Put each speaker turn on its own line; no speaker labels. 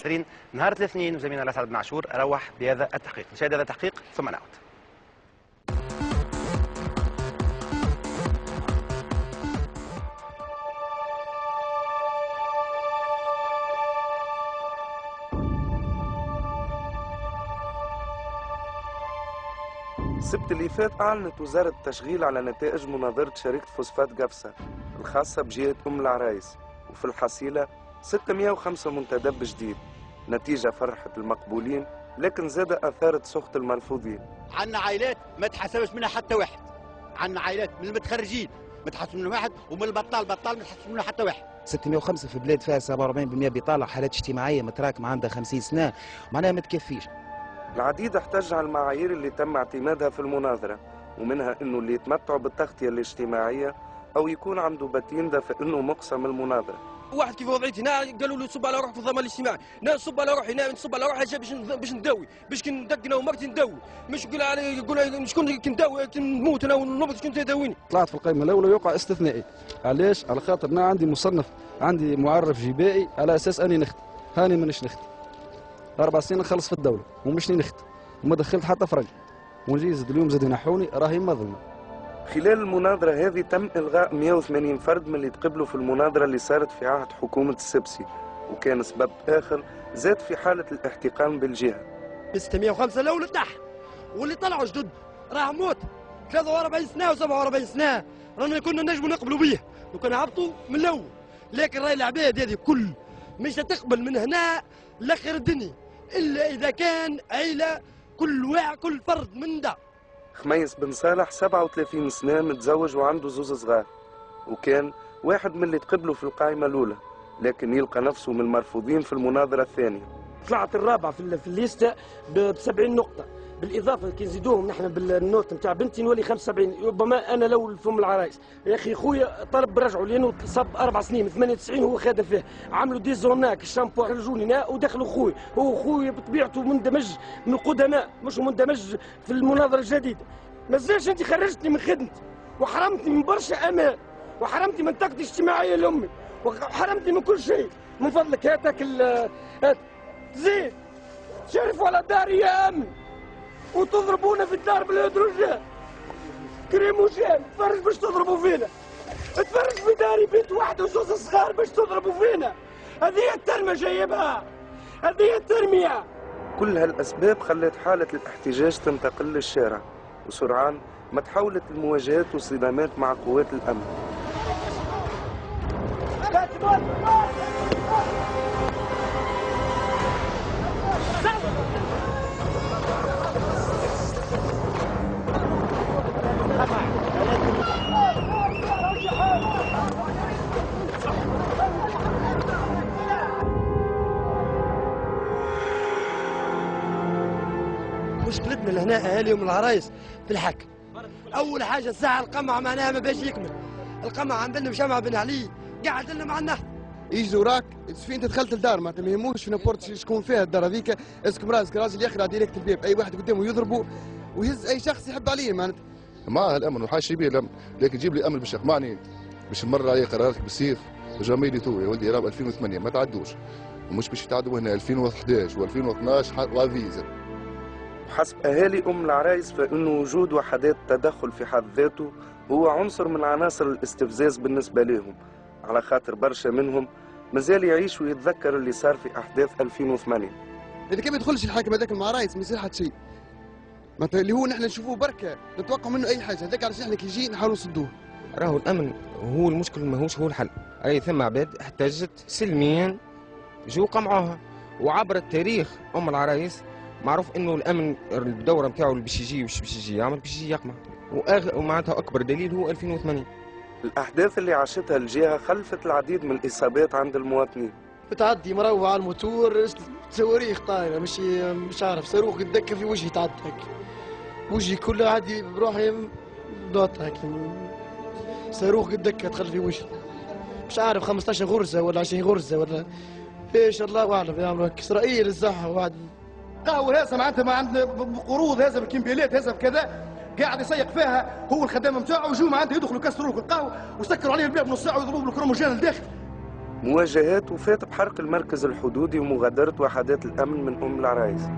20 نهار الاثنين، وزميلنا الاسعد بن عاشور روح بهذا التحقيق. نشاهد هذا التحقيق ثم نعود.
السبت اللي فات أعلنت وزارة التشغيل على نتائج مناظرة شركة فوسفات قفصة الخاصة بجهة أم العرايس، وفي الحصيلة 605 منتدب جديد. نتيجة فرحت المقبولين، لكن زاد أثارت سخط المرفوضين.
عندنا عائلات ما تحسبش منها حتى واحد، عندنا عائلات من المتخرجين ما تحسب منها واحد، ومن البطال ما تحسب منها حتى واحد.
605 في بلاد فيها 47% بطالة، حالات اجتماعية متراكمة عندها 50 سنة، معناها ما تكفيش.
العديد احتج على المعايير اللي تم اعتمادها في المناظرة، ومنها انه اللي يتمتعوا بالتغطية الاجتماعية او يكون عنده بتين ده فانه مقسم المناظرة.
واحد كيف وضعيتي هنا قالوا له صب على روحك في الضمان الاجتماعي، انا نصب على روحي، انا نصب على روحي باش نداوي، باش ندقنا ومرتي نداوي، مش يقول شكون كنداوي نموت انا ونموت شكون تداويني.
طلعت في القائمة الأولى يوقع استثنائي، علاش؟ على خاطر انا عندي مصنف، عندي معرف جبائي على اساس اني نخت، هاني مانيش نخت. 4 سنين نخلص في الدولة ومشني نخت وما دخلت حتى فرق، ونجي زاد اليوم زاد ينحوني راهي مظلمة.
خلال المناظرة هذه تم إلغاء 180 فرد من اللي تقبلوا في المناظرة اللي صارت في عهد حكومة السبسي، وكان سبب آخر زاد في حالة الاحتقان بالجهة.
605 الأول تحت، واللي طلعوا جدد راه موت 43 سنة و47 سنة، رانا كنا نجموا نقبلوا بيه وكان هبطوا من الأول، لكن راهي العباد هذه كل مش تقبل من هنا لاخر الدنيا إلا إذا كان عيلة كل فرد من ده.
خميس بن صالح 37 سنة، متزوج وعنده زوز صغار، وكان واحد من اللي تقبلوا في القائمة الأولى، لكن يلقى نفسه من المرفوضين في المناظرة الثانية.
طلعت الرابعة في الليستة ب 70 نقطة، بالإضافة كي نزيدوهم نحن بالنوت نتاع بنتي نولي 75. ربما أنا لو فم العرايس يا أخي خويا طلب برجعوا لأنه صب 4 سنين من 98 هو خادم فيه، عملوا دي زوناك الشامبو خرجوني هنا ودخلوا خويا، هو خويا بطبيعته مندمج من القدماء مش مندمج في المناظرة الجديدة. ما زالش أنت خرجتني من خدمتي وحرمتني من برشا أمان وحرمتني من طاقتي الاجتماعية لأمي وحرمتني من كل شيء. من فضلك هاتك زين شرفوا على داري يا أمن وتضربونا في الدار بالهيدروجين كريم وشام. تفرج باش تضربوا فينا، تفرج في داري بيت واحد وزوز صغار باش تضربوا فينا. هذه الترمية جايبها، هذه الترمية.
كل هالأسباب خلت حالة الاحتجاج تنتقل للشارع، وسرعان ما تحولت المواجهات والصدامات مع قوات الأمن.
مشكلتنا لهنا اهالي ام العرايس في الحكم. اول حاجه الساعه القمع معناها ما باش يكمل، القمع عندنا بشمع بن علي قاعد لنا مع النهر.
يجي وراك انت دخلت الدار معناتها ما يهموش في نابورت شكون فيها الدار هذيك، اسكم راسك راجل يخلع ديريكت الباب، اي واحد قدامه يضربه ويهز اي شخص يحب عليه معناتها.
معاه الامن وحاش بيه الامن، لكن جيب لي امن باش يقمعني باش نمر عليه قراراتك بالسيف وجميلي تو يا ولدي راه 2008 ما تعدوش، ومش باش يتعدوا هنا 2011 و2012 وافيزا.
حسب أهالي أم العرايس فإنه وجود وحدات تدخل في حد ذاته هو عنصر من عناصر الاستفزاز بالنسبة لهم، على خاطر برشا منهم مازال يعيش ويتذكر اللي صار في أحداث 2008.
إذا كان ما يدخلش الحاكم هذاك المعرايس ما يصير حتى شيء. معناتها اللي هو نحن نشوفوه بركة نتوقع منه أي حاجة، هذاك علاش نحن كي يجي نحاولوا نصدوه.
راهو الأمن هو المشكل ماهوش هو الحل، أي ثم عباد احتجت سلميا جو قمعوها، وعبر التاريخ أم العرايس معروف انه الامن الدوره نتاعو اللي باش يجي يعمل باش يجي يقمع، ومعناتها اكبر دليل هو 2008.
الاحداث اللي عاشتها الجهه خلفت العديد من الاصابات عند المواطنين.
بتعدي مروعه على الموتور صواريخ طايره مش عارف صاروخ يتدكى في وجهي تعدي هيك، وجهي كله عادي بروحي دوت هيك صاروخ يتدكى دخل في وجهي، مش عارف 15 غرزه ولا 20 غرزه ولا ايش الله اعلم. يعملوا اسرائيل الزحه واحد
قهوه هذا معناتها ما عندنا بقروض هذا بالكمبيالات هذا بكذا قاعد يسيق فيها هو الخدامه نتاعو، ويجوا معناتها يدخلوا يكسروا له القهوه ويسكروا عليه الباب نص ساعه ويضربوا له كروموجين للداخل.
مواجهات وفات بحرق المركز الحدودي ومغادرة وحدات الأمن من أم العرايس.